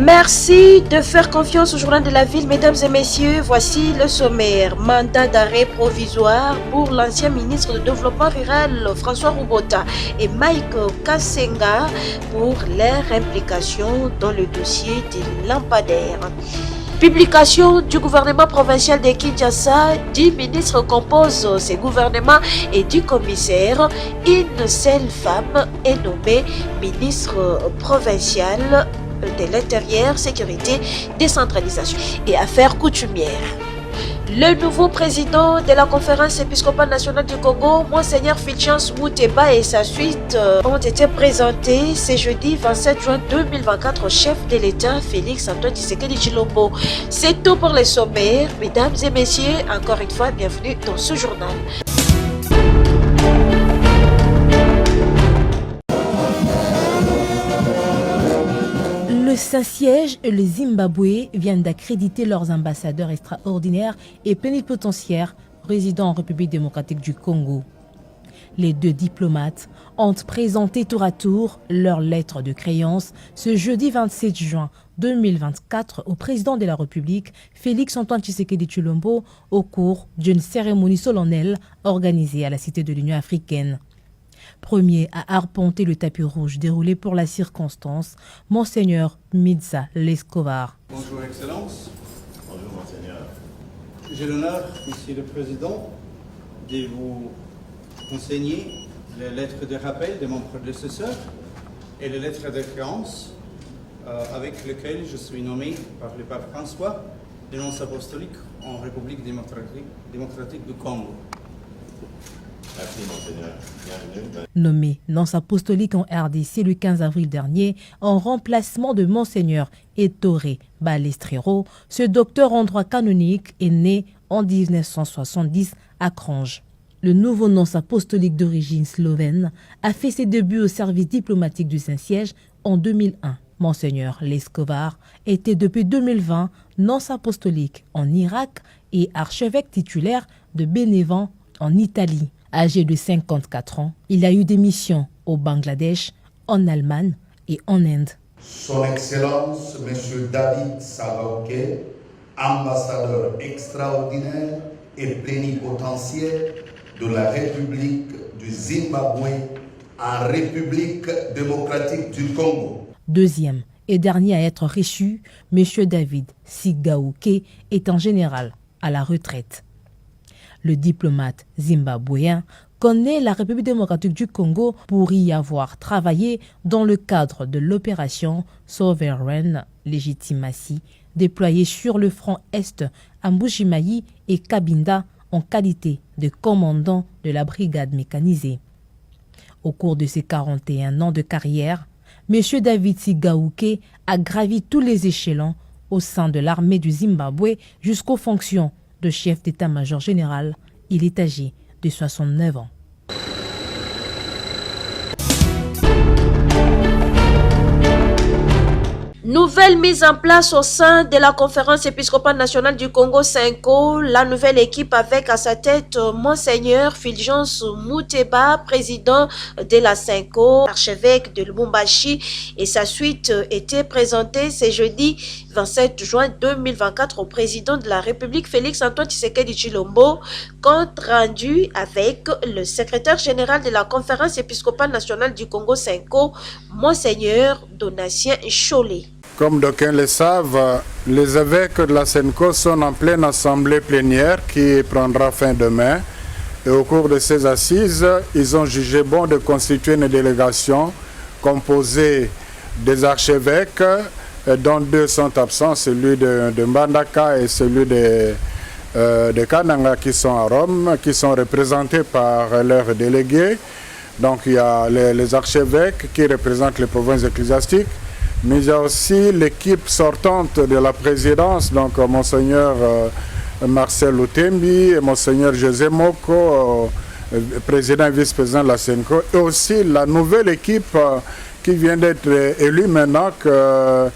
Merci de faire confiance au journal de la ville, mesdames et messieurs. Voici le sommaire. Mandat d'arrêt provisoire pour l'ancien ministre du Développement rural François Roubota et Mike Kassenga pour leur implication dans le dossier des lampadaires. Publication du gouvernement provincial de Kinshasa, 10 ministres composent ces gouvernements et du commissaire. Une seule femme est nommée ministre provinciale de l'Intérieur, Sécurité, Décentralisation et Affaires coutumières. Le nouveau président de la conférence épiscopale nationale du Congo, Monseigneur Fulgence Muteba et sa suite ont été présentés ce jeudi 27 juin 2024 au chef de l'État Félix Antoine Tshisekedi Tshilombo. C'est tout pour les sommaires. Mesdames et messieurs, encore une fois, bienvenue dans ce journal. Le Saint-Siège et le Zimbabwe viennent d'accréditer leurs ambassadeurs extraordinaires et plénipotentiaires résidant en République démocratique du Congo. Les deux diplomates ont présenté tour à tour leur lettre de créance ce jeudi 27 juin 2024 au président de la République, Félix Antoine Tshisekedi Tshilombo, au cours d'une cérémonie solennelle organisée à la Cité de l'Union africaine. Premier à arpenter le tapis rouge déroulé pour la circonstance, Monseigneur Midza Lescovar. Bonjour Excellence. Bonjour Monseigneur. J'ai l'honneur, Monsieur le Président, de vous enseigner les lettres de rappel de mon prédécesseur et les lettres de créance avec lesquelles je suis nommé par le pape François de nonce apostolique en République démocratique du Congo. Merci Monseigneur. Bienvenue. Nommé nonce apostolique en RDC le 15 avril dernier, en remplacement de Monseigneur Ettore Balestrero, ce docteur en droit canonique est né en 1970 à Crange. Le nouveau nonce apostolique d'origine slovène a fait ses débuts au service diplomatique du Saint-Siège en 2001. Monseigneur Lescovar était depuis 2020 nonce apostolique en Irak et archevêque titulaire de Bénévent en Italie. Âgé de 54 ans, il a eu des missions au Bangladesh, en Allemagne et en Inde. Son Excellence, M. David Sabaoke, ambassadeur extraordinaire et plénipotentiaire de la République du Zimbabwe en République démocratique du Congo. Deuxième et dernier à être reçu, M. David Sigaouke est en général à la retraite. Le diplomate zimbabwéen connaît la République démocratique du Congo pour y avoir travaillé dans le cadre de l'opération Sovereign Legitimacy déployée sur le front Est à Mbujimayi et Cabinda en qualité de commandant de la brigade mécanisée. Au cours de ses 41 ans de carrière, M. David Sigaouke a gravi tous les échelons au sein de l'armée du Zimbabwe jusqu'aux fonctions de chef d'état-major général. Il est âgé de 69 ans. Nouvelle mise en place au sein de la conférence épiscopale nationale du Congo (CENCO). La nouvelle équipe avec à sa tête Monseigneur Fulgence Muteba, président de la CENCO, archevêque de Lubumbashi, et sa suite était présentée ce jeudi 27 juin 2024 au président de la République Félix Antoine Tshisekedi Tshilombo, compte rendu avec le secrétaire général de la conférence épiscopale nationale du Congo (CENCO), Monseigneur Donatien Chollet. Comme d'aucuns le savent, les évêques de la CENCO sont en pleine assemblée plénière qui prendra fin demain. Et au cours de ces assises, ils ont jugé bon de constituer une délégation composée des archevêques, dont deux sont absents, celui de Mbandaka et celui de Kananga qui sont à Rome, qui sont représentés par leurs délégués. Donc il y a les archevêques qui représentent les provinces ecclésiastiques. Mais il y a aussi l'équipe sortante de la présidence, donc Monseigneur Marcel Lutembi et Monseigneur José Moko, président et vice-président de la CENCO, et aussi la nouvelle équipe qui vient d'être élue maintenant que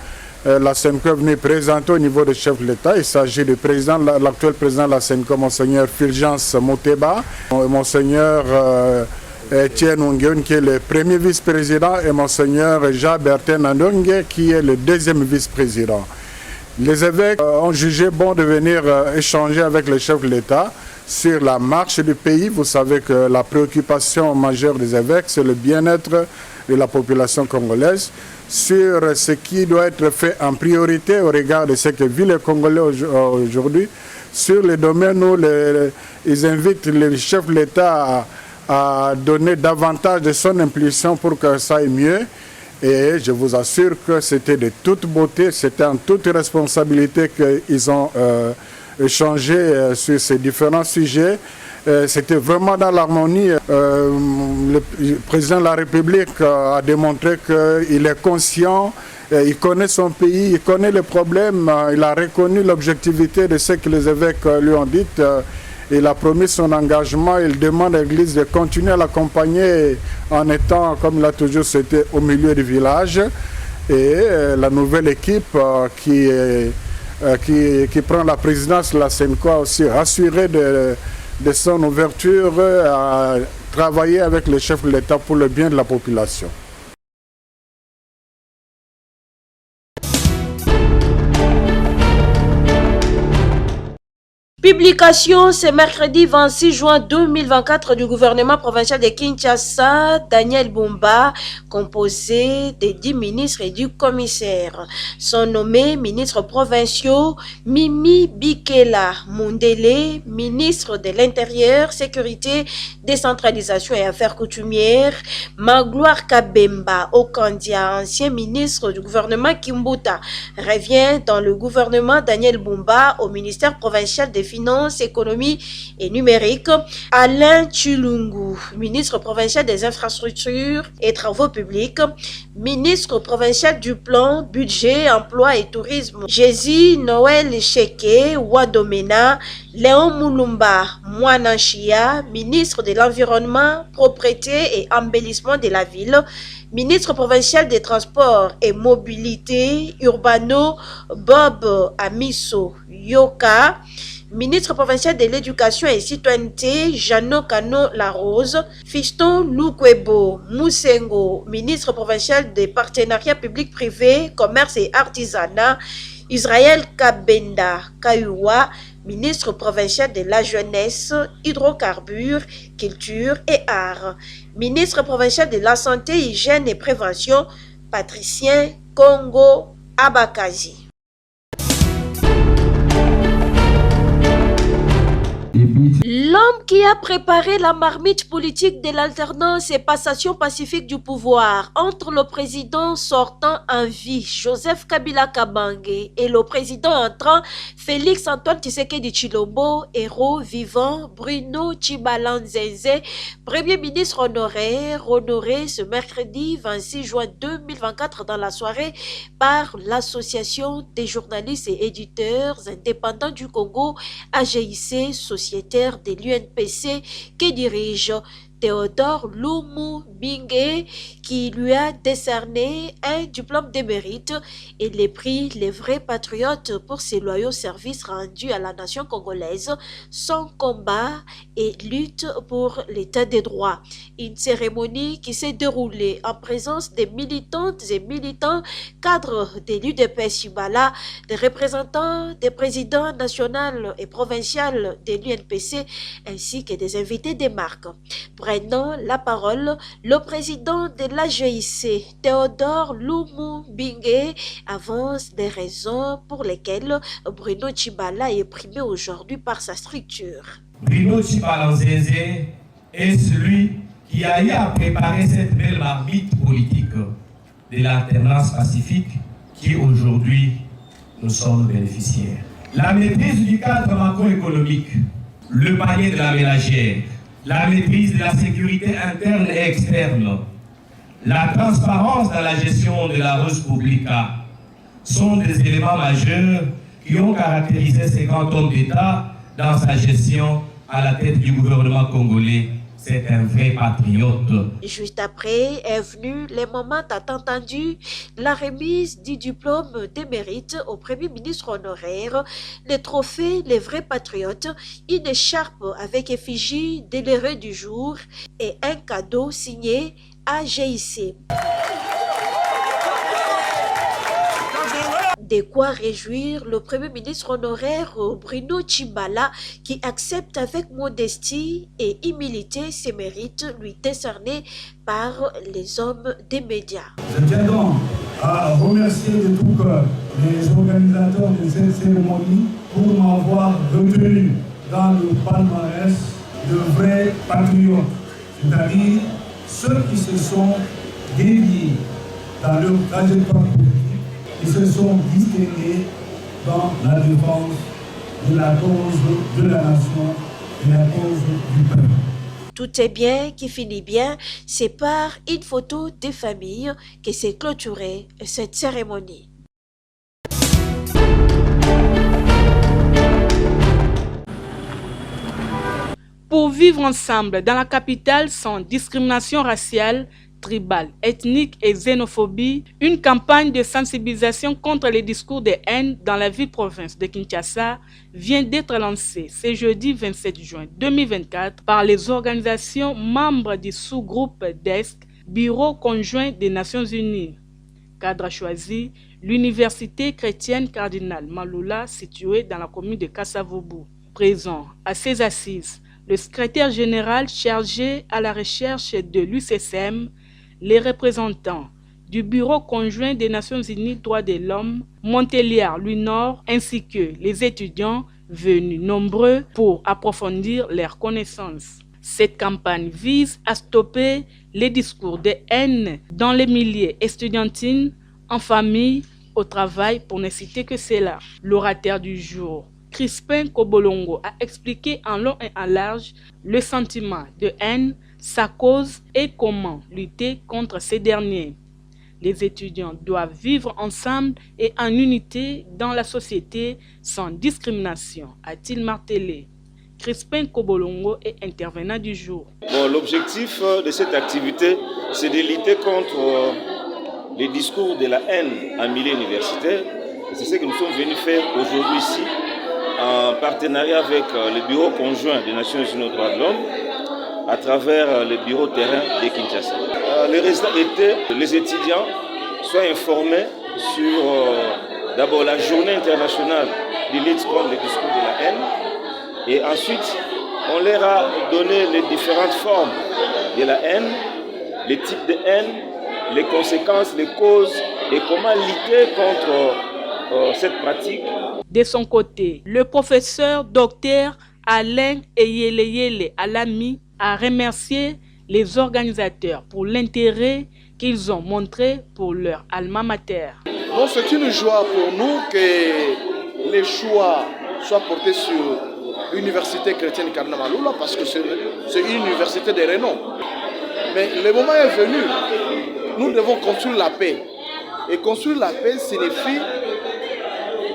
la CENCO est venue présenter au niveau du chef de l'État. Il s'agit du président, l'actuel président de la CENCO, Monseigneur Fulgence Muteba, Monseigneur Etienne Onguion, qui est le premier vice-président, et Monseigneur Jean-Bertin Nandongue, qui est le deuxième vice-président. Les évêques ont jugé bon de venir échanger avec le chef de l'État sur la marche du pays. Vous savez que la préoccupation majeure des évêques, c'est le bien-être de la population congolaise, sur ce qui doit être fait en priorité au regard de ce que vivent les Congolais aujourd'hui, sur les domaines où ils invitent le chef de l'État à donner davantage de son impulsion pour que ça aille mieux. Et je vous assure que c'était de toute beauté, c'était en toute responsabilité qu'ils ont échangé sur ces différents sujets. C'était vraiment dans l'harmonie. Le président de la République a démontré qu'il est conscient, il connaît son pays, il connaît les problèmes, il a reconnu l'objectivité de ce que les évêques lui ont dit. Il a promis son engagement, il demande à l'Église de continuer à l'accompagner en étant, comme il a toujours été, au milieu du village. Et la nouvelle équipe qui prend la présidence de la SENCO a aussi rassuré de son ouverture à travailler avec les chefs de l'État pour le bien de la population. Publication ce mercredi 26 juin 2024 du gouvernement provincial de Kinshasa, Daniel Bumba, composé des 10 ministres et du commissaire. Sont nommés ministres provinciaux Mimi Bikela Mundele, ministre de l'Intérieur, Sécurité, Décentralisation et Affaires coutumières, Magloire Kabemba Okandia, ancien ministre du gouvernement Kimbuta, revient dans le gouvernement Daniel Bumba au ministère provincial des Finances, Économie et Numérique. Alain Chilungu, ministre provincial des Infrastructures et Travaux publics, ministre provincial du Plan, Budget, Emploi et Tourisme. Jésus Noël Cheke Wadomena, Léon Moulumba Mwananchia, ministre de l'Environnement, Propreté et Embellissement de la ville, ministre provincial des Transports et Mobilité, Urbano, Bob Amiso Yoka, ministre provincial de l'Éducation et Citoyenneté, Jeannot Kano Larose, Fiston Lukwebo Moussengo, ministre provincial des Partenariats publics-privés, Commerce et Artisanat, Israël Kabenda Kayua, ministre provincial de la Jeunesse, Hydrocarbures, Culture et Arts, ministre provincial de la Santé, Hygiène et Prévention, Patricien Congo Abakazi. L'homme qui a préparé la marmite politique de l'alternance et passation pacifique du pouvoir entre le président sortant en vie, Joseph Kabila Kabange, et le président entrant, Félix Antoine Tshisekedi Tshilombo, héros vivant, Bruno Tshibala-Nzenze, premier ministre honoraire, honoré ce mercredi 26 juin 2024 dans la soirée par l'Association des journalistes et éditeurs indépendants du Congo, AGIC, sociétaire de l'UNPC, qui dirige Théodore Lumu Bingue, qui lui a décerné un diplôme de mérite et les prix Les Vrais Patriotes pour ses loyaux services rendus à la nation congolaise, son combat et lutte pour l'état des droits. Une cérémonie qui s'est déroulée en présence des militantes et militants, cadres de l'UDPS Ibala, des représentants des présidents nationaux et provinciaux de l'UNPC, ainsi que des invités des marques. Prenant la parole, le président de l'AGIC, Théodore Lumu Bingue, avance des raisons pour lesquelles Bruno Tshibala est primé aujourd'hui par sa structure. Bruno Tshibala-Nzenze est celui qui a eu à préparer cette belle marmite politique de l'alternance pacifique qui aujourd'hui nous sommes bénéficiaires. La maîtrise du cadre macroéconomique, le panier de la ménagère, la maîtrise de la sécurité interne et externe, la transparence dans la gestion de la res publica sont des éléments majeurs qui ont caractérisé ces grands hommes d'État dans sa gestion à la tête du gouvernement congolais c'est un vrai patriote. Juste après est venu les moments tant attendus, la remise du diplôme de mérite au Premier ministre honoraire, les trophées Les Vrais Patriotes, une écharpe avec effigie de l'héros du jour et un cadeau signé AGIC. De quoi réjouir le Premier ministre honoraire Bruno Tchimbala qui accepte avec modestie et humilité ses mérites lui décernés par les hommes des médias. Je tiens donc à remercier de tout cœur les organisateurs de cette cérémonie pour m'avoir retenu dans le palmarès de vrais patriotes, c'est-à-dire ceux qui se sont dédiés dans leur trajectoire politique, qui se sont distingués dans la défense de la cause de la nation et la cause du peuple. Tout est bien qui finit bien, c'est par une photo des familles que s'est clôturée cette cérémonie. Pour vivre ensemble dans la capitale sans discrimination raciale, tribale, ethnique et xénophobie, une campagne de sensibilisation contre les discours de haine dans la ville-province de Kinshasa vient d'être lancée ce jeudi 27 juin 2024 par les organisations membres du sous-groupe DESC, Bureau conjoint des Nations Unies. Cadre choisi, l'Université chrétienne Cardinal Maloula située dans la commune de Kasavubu. Présent à ces assises, le secrétaire général chargé à la recherche de l'UCSM, les représentants du Bureau conjoint des Nations Unies Droits de l'Homme, Montpellier, Nord, ainsi que les étudiants venus nombreux pour approfondir leurs connaissances. Cette campagne vise à stopper les discours de haine dans les milieux estudiantines, en famille, au travail, pour ne citer que cela. L'orateur du jour, Crispin Kobolongo, a expliqué en long et en large le sentiment de haine, sa cause et comment lutter contre ces derniers. Les étudiants doivent vivre ensemble et en unité dans la société sans discrimination, a-t-il martelé. Crispin Kobolongo est intervenant du jour. L'objectif de cette activité, c'est de lutter contre les discours de la haine en milieu universitaire. C'est ce que nous sommes venus faire aujourd'hui ici, en partenariat avec le Bureau conjoint des Nations Unies aux droits de l'homme, à travers le bureau terrain de Kinshasa. Le résultat était que les étudiants soient informés sur d'abord la journée internationale de lutte contre les discours de la haine, et ensuite on leur a donné les différentes formes de la haine, les types de haine, les conséquences, les causes et comment lutter contre cette pratique. De son côté, le professeur Dr Alain Eyeleyele Alami a remercié les organisateurs pour l'intérêt qu'ils ont montré pour leur alma mater. Bon, c'est une joie pour nous que les choix soient portés sur l'Université chrétienne Cardinal Maloula parce que c'est une université de renom. Mais le moment est venu, nous devons construire la paix. Et construire la paix signifie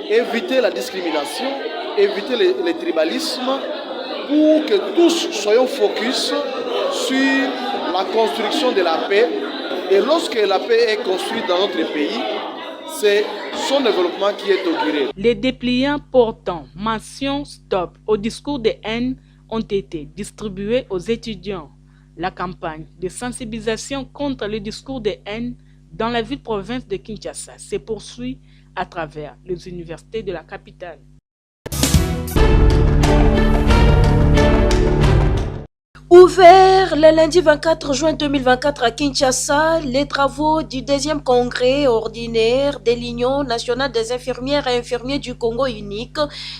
éviter la discrimination, éviter le tribalisme, pour que tous soyons focus sur la construction de la paix. Et lorsque la paix est construite dans notre pays, c'est son développement qui est auguré. Les dépliants portant mention stop au discours de haine ont été distribués aux étudiants. La campagne de sensibilisation contre le discours de haine dans la ville-province de Kinshasa se poursuit à travers les universités de la capitale. Ouvert le lundi 24 juin 2024 à Kinshasa, les travaux du 2e congrès ordinaire de l'Union nationale des infirmières et infirmiers du Congo unique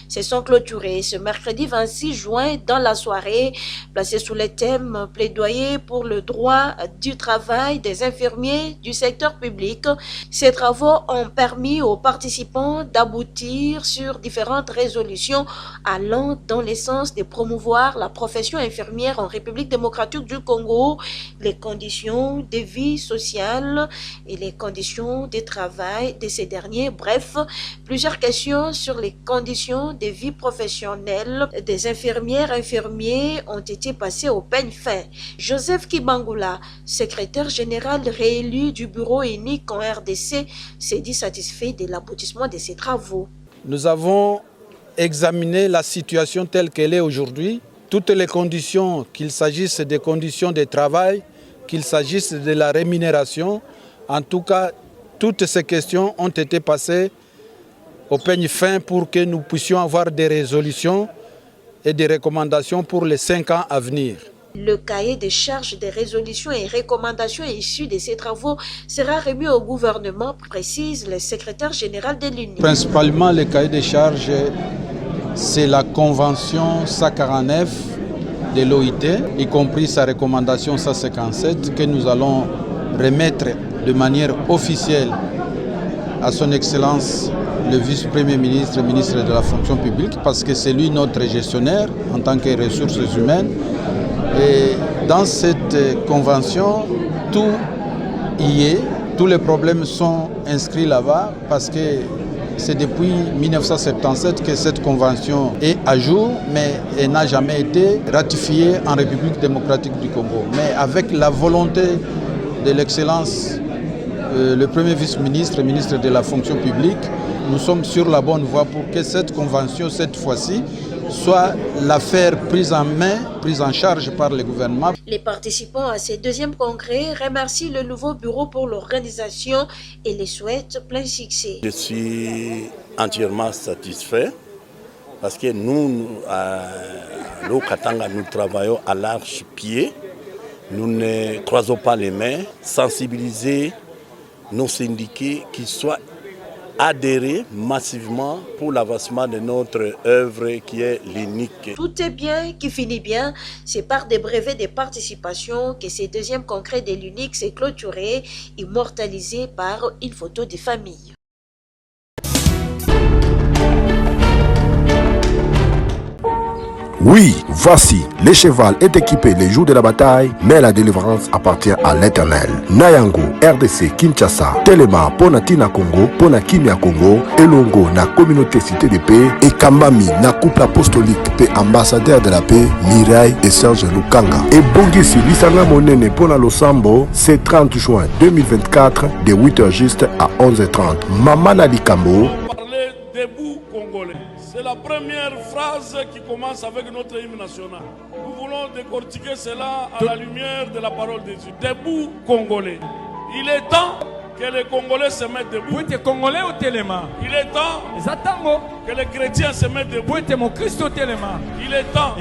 se sont clôturés ce mercredi 26 juin dans la soirée, placée sous le thème plaidoyer pour le droit du travail des infirmiers du secteur public. Ces travaux ont permis aux participants d'aboutir sur différentes résolutions allant dans le sens de promouvoir la profession infirmière en République République démocratique du Congo, les conditions de vie sociale et les conditions de travail de ces derniers. Bref, plusieurs questions sur les conditions de vie professionnelle des infirmières et infirmiers ont été passées au peigne fin. Joseph Kibangula, secrétaire général réélu du bureau unique en RDC, s'est dit satisfait de l'aboutissement de ces travaux. Nous avons examiné la situation telle qu'elle est aujourd'hui, toutes les conditions, qu'il s'agisse des conditions de travail, qu'il s'agisse de la rémunération. En tout cas, toutes ces questions ont été passées au peigne fin pour que nous puissions avoir des résolutions et des recommandations pour les 5 ans à venir. Le cahier des charges des résolutions et recommandations issues de ces travaux sera remis au gouvernement, précise le secrétaire général de l'Union. Principalement, le cahier des charges, c'est la convention 149 de l'OIT, y compris sa recommandation 157, que nous allons remettre de manière officielle à son Excellence le vice-premier ministre, ministre de la fonction publique, parce que c'est lui notre gestionnaire en tant que ressources humaines. Et dans cette convention, tout y est, tous les problèmes sont inscrits là-bas parce que c'est depuis 1977 que cette convention est à jour, mais elle n'a jamais été ratifiée en République démocratique du Congo. Mais avec la volonté de l'excellence, le premier vice-ministre, ministre de la fonction publique, nous sommes sur la bonne voie pour que cette convention, cette fois-ci, soit l'affaire prise en main, prise en charge par le gouvernement. Les participants à ce deuxième congrès remercient le nouveau bureau pour l'organisation et les souhaitent plein succès. Je suis entièrement satisfait parce que nous, à l'Okatanga, nous travaillons à l'arche-pied. Nous ne croisons pas les mains, sensibiliser nos syndiqués qui soient adhérer massivement pour l'avancement de notre œuvre qui est l'UNIC. Tout est bien qui finit bien. C'est par des brevets de participation que ce deuxième congrès de l'UNIC s'est clôturé, immortalisé par une photo de famille. Oui, voici, le cheval est équipé les jours de la bataille, mais la délivrance appartient à l'Éternel. Nayango, RDC, Kinshasa, Telema, Ponatina Congo, Ponakimia Congo, Elongo, na communauté cité de paix, et Kambami, na couple apostolique, paix ambassadeur de la paix, Mirai et Serge Lukanga. Et Bongisi, Lisanga Monene, Pona Losambo, c'est 30 juin 2024, de 8h juste à 11h30. Mamana Likambo. Debout congolais. C'est la première phrase qui commence avec notre hymne national. Nous voulons décortiquer cela à la lumière de la parole de Dieu. Debout congolais. Il est temps que les Congolais se mettent debout. Il est temps que les chrétiens se mettent debout. Il est temps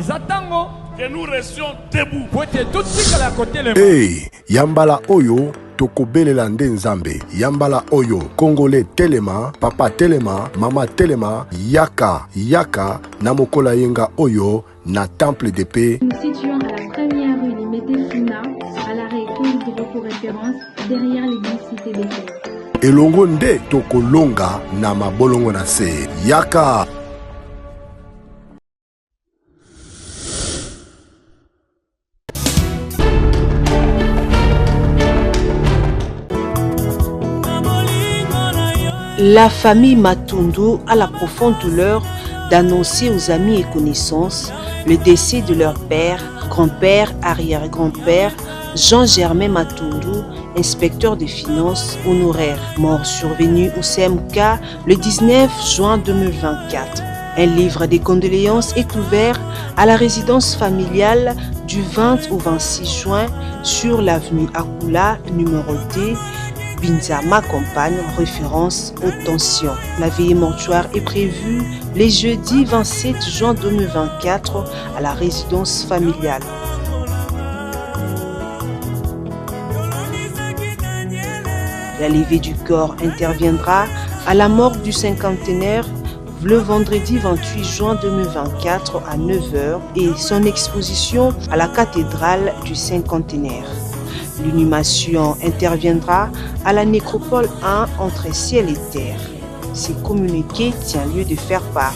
que nous restions debout. Hey, Yambala Oyo. Tokobelela nde nzambe yambala oyo congolais telema papa telema mama telema yaka na mokola yenga oyo na temple de paix. Nous situons à la première rue Limete-Sina, à l'arrêt Congo pour référence, derrière l'église cité de paix. Elongo nde tokolonga na mabolongo na se yaka. La famille Matundu a la profonde douleur d'annoncer aux amis et connaissances le décès de leur père, grand-père, arrière-grand-père, Jean-Germain Matundu, inspecteur des finances honoraire, mort survenu au CMK le 19 juin 2024. Un livre de condoléances est ouvert à la résidence familiale du 20 au 26 juin sur l'avenue Akula, numérotée Binzama Compagne, référence aux tensions. La veillée mortuaire est prévue les jeudis 27 juin 2024 à la résidence familiale. La levée du corps interviendra à la morgue du cinquantenaire le vendredi 28 juin 2024 à 9h et son exposition à la cathédrale du cinquantenaire. L'inhumation interviendra à la nécropole 1 entre ciel et terre. Ce communiqué tient lieu de faire part.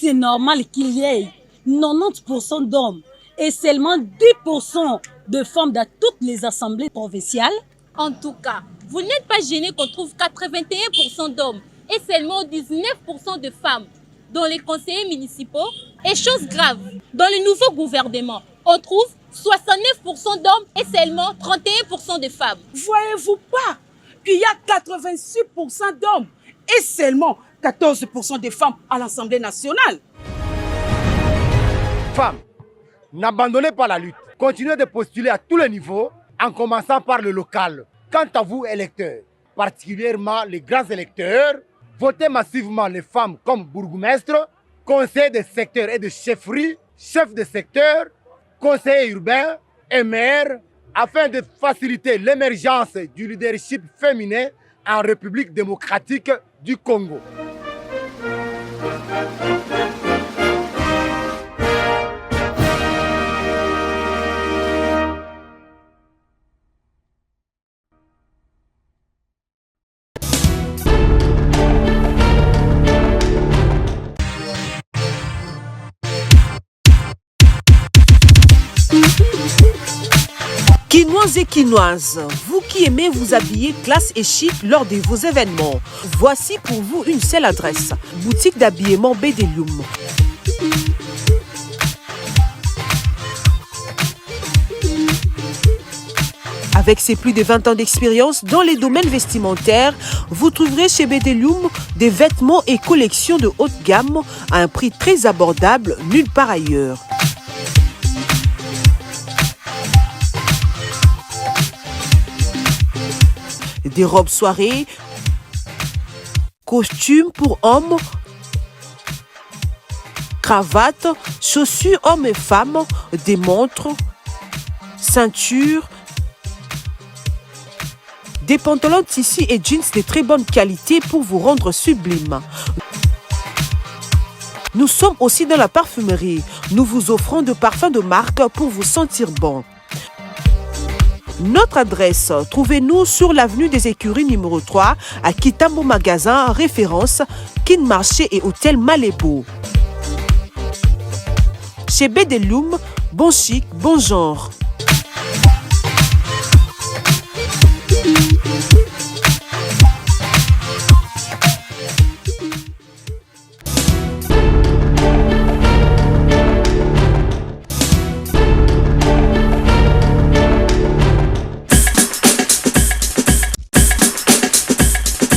c'est normal qu'il y ait 90% d'hommes et seulement 10% de femmes dans toutes les assemblées provinciales? En tout cas, vous n'êtes pas gêné qu'on trouve 81% d'hommes et seulement 19% de femmes dans les conseillers municipaux? Et chose grave, dans le nouveau gouvernement, on trouve 69% d'hommes et seulement 31% de femmes. Voyez-vous pas qu'il y a 86% d'hommes et seulement 14% de femmes à l'Assemblée nationale? Femmes, n'abandonnez pas la lutte. Continuez de postuler à tous les niveaux, en commençant par le local. Quant à vous, électeurs, particulièrement les grands électeurs, votez massivement les femmes comme bourgmestres, conseillers de secteur et de chefferie, chefs de secteur, conseillers urbains et maires, afin de faciliter l'émergence du leadership féminin en République démocratique du Congo. Quinoises et quinoises, vous qui aimez vous habiller classe et chic lors de vos événements, voici pour vous une seule adresse, boutique d'habillement Bedelium. Avec ses plus de 20 ans d'expérience dans les domaines vestimentaires, vous trouverez chez Bedelium des vêtements et collections de haute gamme à un prix très abordable nulle part ailleurs. Des robes soirées, costumes pour hommes, cravates, chaussures hommes et femmes, des montres, ceintures, des pantalons de tissu et jeans de très bonne qualité pour vous rendre sublime. Nous sommes aussi dans la parfumerie. Nous vous offrons de parfums de marque pour vous sentir bon. Notre adresse, trouvez-nous sur l'avenue des Écuries numéro 3 à Kitambo Magasin, référence Kin Marché et Hôtel Malébo. Chez Bedelium, bon chic, bon genre.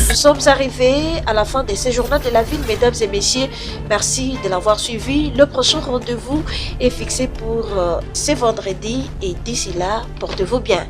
Nous sommes arrivés à la fin de ce journal de la ville, mesdames et messieurs. Merci de l'avoir suivi. Le prochain rendez-vous est fixé pour ce vendredi et d'ici là, portez-vous bien.